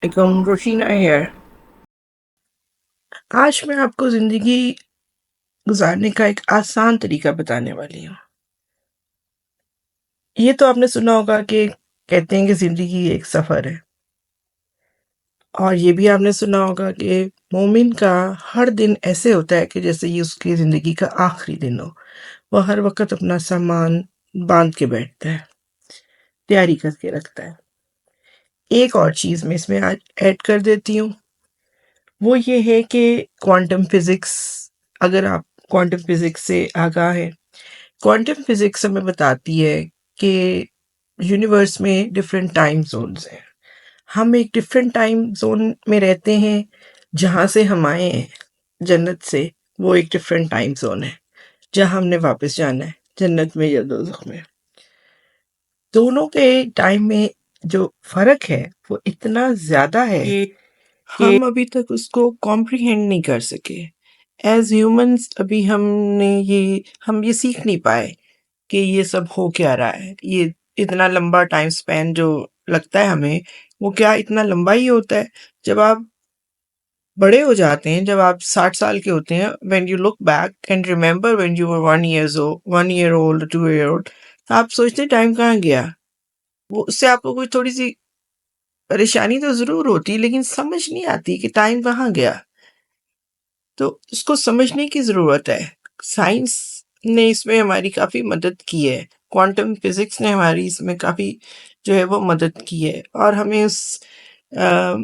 रोशीना hair. आज मैं आपको ज़िंदगी गुजारने का एक आसान तरीका बताने वाली हूँ। ये तो आपने सुना होगा कि कहते हैं कि ज़िंदगी एक सफ़र है, और ये भी आपने सुना होगा कि मोमिन का हर दिन ऐसे होता है कि जैसे ये उसकी ज़िंदगी का आखिरी दिन हो। वो हर वक़्त अपना सामान बाँध के बैठता है, तैयारी करके रखता है। एक और चीज़ मैं इसमें आज ऐड कर देती हूँ, वो ये है कि क्वांटम फ़िज़िक्स, अगर आप क्वांटम फ़िज़िक्स से आगाह हैं, क्वांटम फिजिक्स हमें बताती है कि यूनिवर्स में डिफरेंट टाइम जोन्स हैं। हम एक डिफरेंट टाइम जोन में रहते हैं। जहाँ से हम आए हैं जन्नत से, वो एक डिफरेंट टाइम जोन है। जहाँ हमने वापस जाना है, जन्नत में या दोज़ख में। दोनों के टाइम में जो फ़र्क है वो इतना ज़्यादा है कि हम अभी तक उसको कॉम्प्रिहेंड नहीं कर सके। एज़ ह्यूमन्स अभी हम ये सीख नहीं पाए कि ये सब हो क्या रहा है। ये इतना लंबा टाइम स्पैन जो लगता है हमें, वो क्या इतना लंबा ही होता है? जब आप बड़े हो जाते हैं, जब आप 60 साल के होते हैं, when you look back and remember when you were 1 year old, 2 year old, तो आप सोचते हैं टाइम कहाँ गया? वो उससे आपको कोई थोड़ी-सी परेशानी तो ज़रूर होती है, लेकिन समझ नहीं आती कि टाइम कहाँ गया? तो उसको समझने की ज़रूरत है। साइंस ने इसमें हमारी काफ़ी मदद की है। क्वांटम फिज़िक्स ने हमारी इसमें काफ़ी जो है वो मदद की है, और हमें उस अ,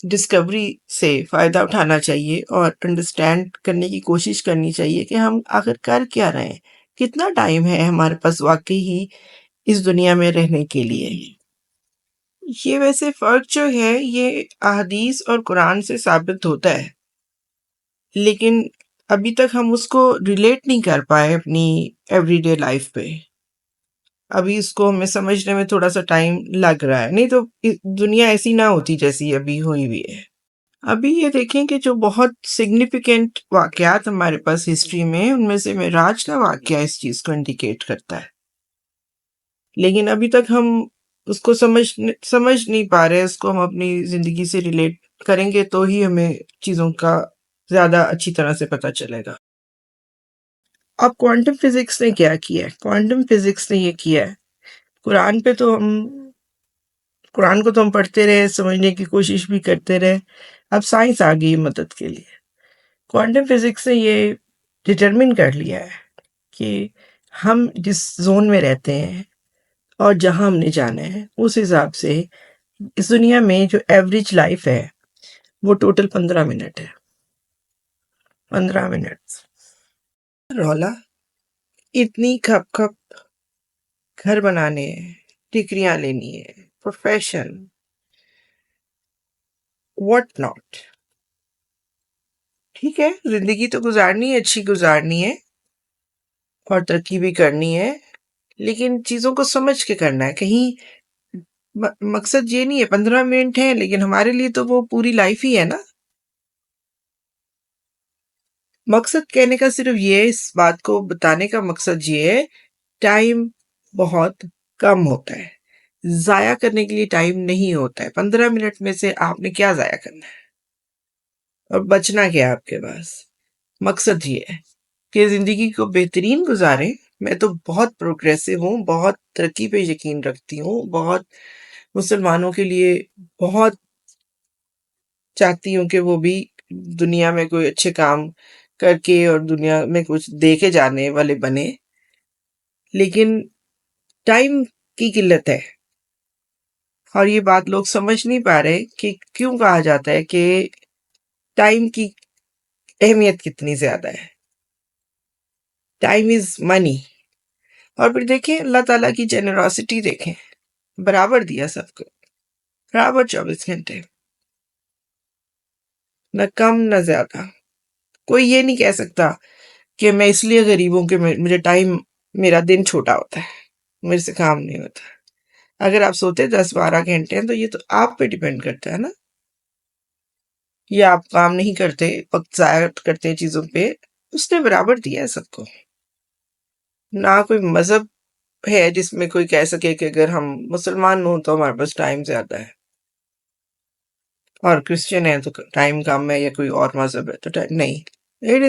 डिस्कवरी से फ़ायदा उठाना चाहिए और अंडरस्टैंड करने की कोशिश करनी चाहिए कि हम आखिर कर क्या रहे हैं? कितना टाइम है हमारे पास वाक़ई ही इस दुनिया में रहने के लिए? ये वैसे फ़र्क जो है ये अहादीस और कुरान से साबित होता है। लेकिन अभी तक हम उसको रिलेट नहीं कर पाए अपनी एवरीडे लाइफ पे। अभी इसको हमें समझने में थोड़ा-सा टाइम लग रहा है, नहीं तो दुनिया ऐसी ना होती जैसी अभी हुई हुई है। अभी ये देखें कि जो बहुत सिग्निफिकेंट वाक़यात हमारे पास हिस्ट्री में हैं, उनमें से मेराज का वाक़या इस चीज़ को इंडिकेट करता है। लेकिन अभी तक हम उसको समझ नहीं पा रहे हैं, उसको हम अपनी ज़िंदगी से रिलेट करेंगे तो ही हमें चीज़ों का ज़्यादा अच्छी तरह से पता चलेगा। अब क्वांटम फिजिक्स ने क्या किया है? क्वांटम फिजिक्स ने ये किया है, कुरान पे तो हम कुरान को तो हम पढ़ते रहे, समझने की कोशिश भी करते रहे। अब साइंस आ गई मदद के लिए। क्वांटम फिजिक्स ने ये डिटरमिन कर लिया है कि हम जिस ज़ोन में रहते हैं और जहाँ हमने जाना है, उस हिसाब से इस दुनिया में जो एवरेज लाइफ है, वो टोटल 15 मिनट है। 15 मिनट। रौला, इतनी खप-खप घर बनाने हैं, डिग्रियाँ लेनी है, प्रोफ़ेशन, व्हाट नॉट। ठीक है, ज़िंदगी तो गुज़ारनी है, अच्छी गुज़ारनी है और तरक्की भी करनी है, लेकिन चीज़ों को समझ के करना है। कहीं मकसद ये नहीं है 15 मिनट है, लेकिन हमारे लिए तो वो पूरी लाइफ़ ही है ना। मकसद कहने का सिर्फ़ ये है, इस बात को बताने का मकसद ये है, टाइम बहुत कम होता है। ज़ाया करने के लिए टाइम नहीं होता है। 15 मिनट में से आपने क्या ज़ाया करना है? और बचना क्या है आपके पास? मकसद ये है कि ज़िंदगी को बेहतरीन गुज़ारें। मैं तो बहुत प्रोग्रेसिव हूँ, बहुत तरक्की पे यकीन रखती हूँ, बहुत मुसलमानों के लिए बहुत चाहती हूँ कि वो भी दुनिया में कोई अच्छे काम करके और दुनिया में कुछ दे के जाने वाले बने। लेकिन टाइम की किल्लत है, और ये बात लोग समझ नहीं पा रहे कि क्यों कहा जाता है कि टाइम की अहमियत कितनी ज़्यादा है। Time is money. और फिर देखें अल्लाह ताला की जेनरॉसिटी देखें, बराबर दिया सबको, बराबर 24 घंटे, न कम न ज़्यादा। कोई ये नहीं कह सकता कि मैं इसलिए गरीब हूँ कि मुझे टाइम, मेरा दिन छोटा होता है, मेरे से काम नहीं होता। अगर आप सोते 10-12 घंटे हैं तो ये तो आप पे डिपेंड करता है ना, या आप काम नहीं करते, वक़्त ज़ाया करते हैं चीज़ों पे, उसने बराबर दिया है सबको। ना कोई मज़हब है जिसमें कोई कह सके कि अगर हम मुसलमान हों तो हमारे पास टाइम ज़्यादा है। और क्रिश्चियन है तो टाइम कम है, या कोई और मज़हब है तो टाइम नहीं। It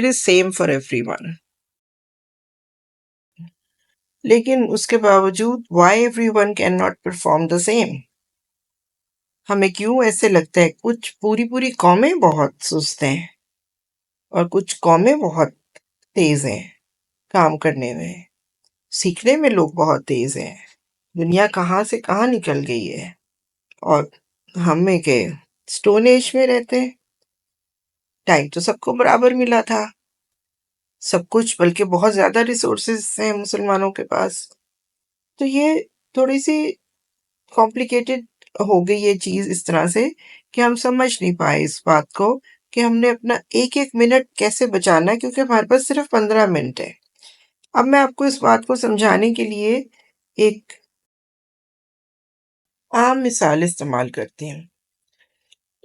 is same for everyone. लेकिन उसके बावजूद why everyone can not perform the same? हमें क्यों ऐसे लगता है कुछ पूरी-पूरी कौमें बहुत सुस्त हैं और कुछ कौमें बहुत तेज़ हैं काम करने में, सीखने में लोग बहुत तेज़ हैं। दुनिया कहाँ से कहाँ निकल गई है और हम में के स्टोन एज में रहते हैं। टाइम तो सबको बराबर मिला था, सब कुछ, बल्कि बहुत ज़्यादा रिसोर्सेज़ हैं मुसलमानों के पास। तो ये थोड़ी-सी कॉम्प्लिकेटेड हो गई ये चीज़ इस तरह से कि हम समझ नहीं पाए इस बात को कि हमने अपना एक-एक मिनट कैसे बचाना है, क्योंकि हमारे पास सिर्फ़ 15 मिनट है। अब मैं आपको इस बात को समझाने के लिए एक आम मिसाल इस्तेमाल करती हूँ।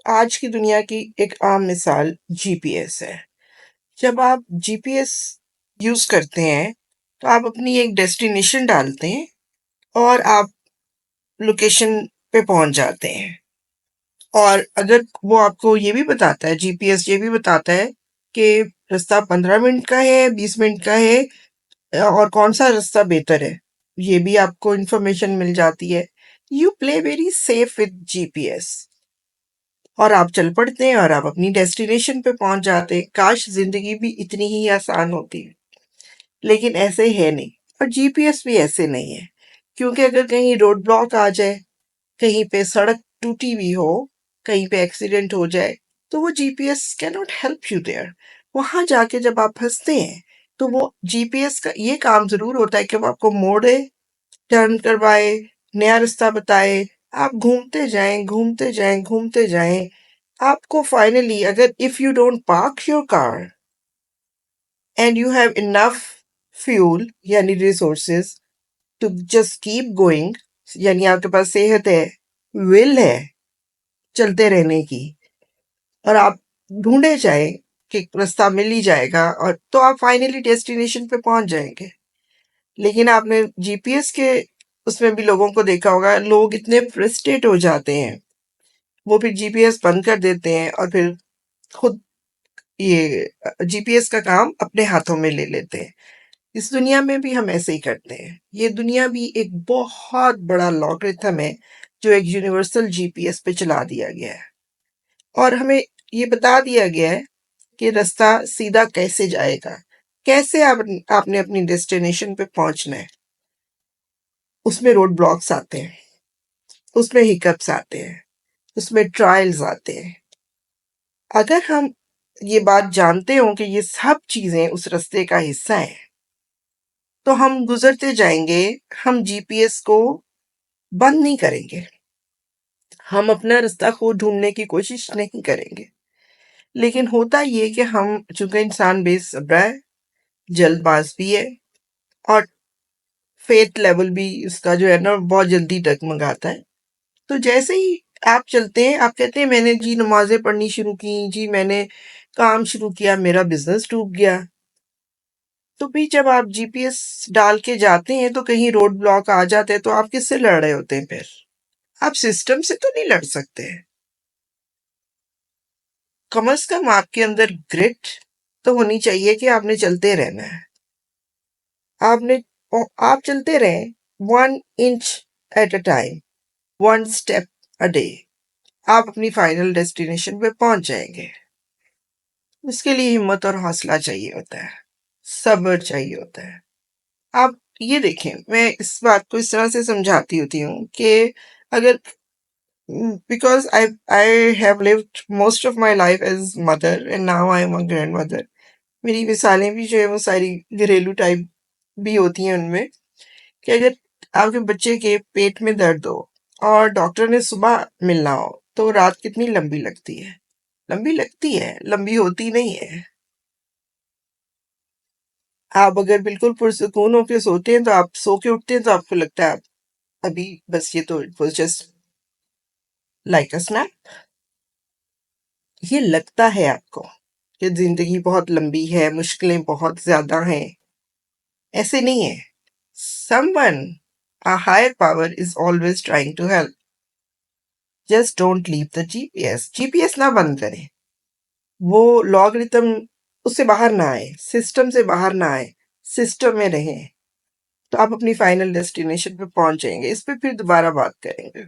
आज की दुनिया की एक आम मिसाल जीपीएस है। जब आप जीपीएस यूज़ करते हैं, तो आप अपनी एक डेस्टिनेशन डालते हैं और आप लोकेशन पे पहुँच जाते हैं। और अगर वो आपको ये भी बताता है, जीपीएस ये भी बताता है कि रास्ता 15 मिनट का है, 20 मिनट का है, और कौन-सा रास्ता बेहतर है, ये भी आपको इन्फॉर्मेशन मिल जाती है। You play very safe with GPS और आप चल पड़ते हैं और आप अपनी डेस्टिनेशन पे पहुँच जाते हैं। काश ज़िंदगी भी इतनी ही आसान होती, लेकिन ऐसे है नहीं। और जीपीएस भी ऐसे नहीं है, क्योंकि अगर कहीं रोड ब्लॉक आ जाए, कहीं पे सड़क टूटी हुई हो, कहीं पे एक्सीडेंट हो जाए, तो वो GPS can not help you there. वहाँ जाके जब आप फँसते हैं, तो वो जीपीएस का ये काम ज़रूर होता है कि वो आपको मोड़े, टर्न करवाए, नया रास्ता बताए, आप घूमते जाएँ, घूमते जाएँ, घूमते जाएँ। आपको फाइनली, अगर if you don't park your car and you have enough fuel यानी resources to just keep going, यानी आपके पास सेहत है, विल है चलते रहने की, और आप ढूंढे जाए कि रास्ता मिल ही जाएगा, और तो आप फाइनली डेस्टिनेशन पे पहुंच जाएंगे। लेकिन आपने जीपीएस के उसमें भी लोगों को देखा होगा, लोग इतने फ्रस्ट्रेट हो जाते हैं, वो फिर जीपीएस बंद कर देते हैं और फिर खुद ये जीपीएस का काम अपने हाथों में ले लेते हैं। इस दुनिया में भी हम ऐसे ही करते हैं। ये दुनिया भी एक बहुत बड़ा लॉगरिथम है जो एक यूनिवर्सल जीपीएस पे चला दिया गया है, और हमें ये बता दिया गया है कि रास्ता सीधा कैसे जाएगा, कैसे आपने अपनी डेस्टिनेशन पे पहुंचना है। उसमें रोड ब्लॉक्स आते हैं, उसमें हिकअप्स आते हैं, उसमें ट्रायल्स आते हैं। अगर हम ये बात जानते हो कि ये सब चीजें उस रास्ते का हिस्सा है, तो हम गुजरते जाएंगे, हम जीपीएस को बंद नहीं करेंगे, हम अपना रास्ता खुद ढूंढने की कोशिश नहीं करेंगे। लेकिन होता ये कि हम, चूंकि इंसान बेसब्र है, जल्दबाज भी है, और फेथ लेवल भी इसका जो है ना बहुत जल्दी डगमगाता है। तो जैसे ही आप चलते हैं, आप कहते हैं मैंने जी नमाजें पढ़नी शुरू की, जी मैंने काम शुरू किया, मेरा बिजनेस डूब गया। तो भी जब आप जीपीएस डाल के जाते हैं तो कहीं रोड ब्लॉक आ जाते हैं, तो आप किससे लड़ रहे होते हैं फिर? आप सिस्टम से तो नहीं लड़ सकते हैं। कम से कम आपके अंदर ग्रिट तो होनी चाहिए कि आपने चलते रहना है। आपने आप चलते रहें, 1 inch at a time, 1 step a day, आप अपनी फाइनल डेस्टिनेशन पे पहुंच जाएंगे। उसके लिए हिम्मत और हौसला चाहिए होता है, सब्र चाहिए होता है। आप ये देखें, मैं इस बात को इस तरह से समझाती होती हूँ कि अगर, because I I have lived most of my life as mother and now I am a grandmother. मेरी मिसालें भी जो है वो सारी घरेलू टाइप भी होती हैं उनमें, कि अगर आपके बच्चे के पेट में दर्द हो और डॉक्टर ने सुबह मिलना हो, तो रात कितनी लंबी लगती है? लंबी लगती है, लंबी होती नहीं है। आप अगर बिल्कुल पुरसुकून होके सोते हैं, तो आप सो के उठते हैं तो आपको लगता है अभी बस ये तो it was just like a snap. ये लगता है आपको कि जिंदगी बहुत लंबी है, मुश्किलें बहुत ज्यादा हैं। ऐसे नहीं है। Someone, a higher power is always trying to help. Just don't leave the GPS. GPS ना बंद करें। वो लॉगरिथम उससे बाहर ना आए, सिस्टम से बाहर ना आए, सिस्टम में रहें। तो आप अपनी फाइनल डेस्टिनेशन पे पहुंच जाएंगे। इस पे फिर दोबारा बात करेंगे।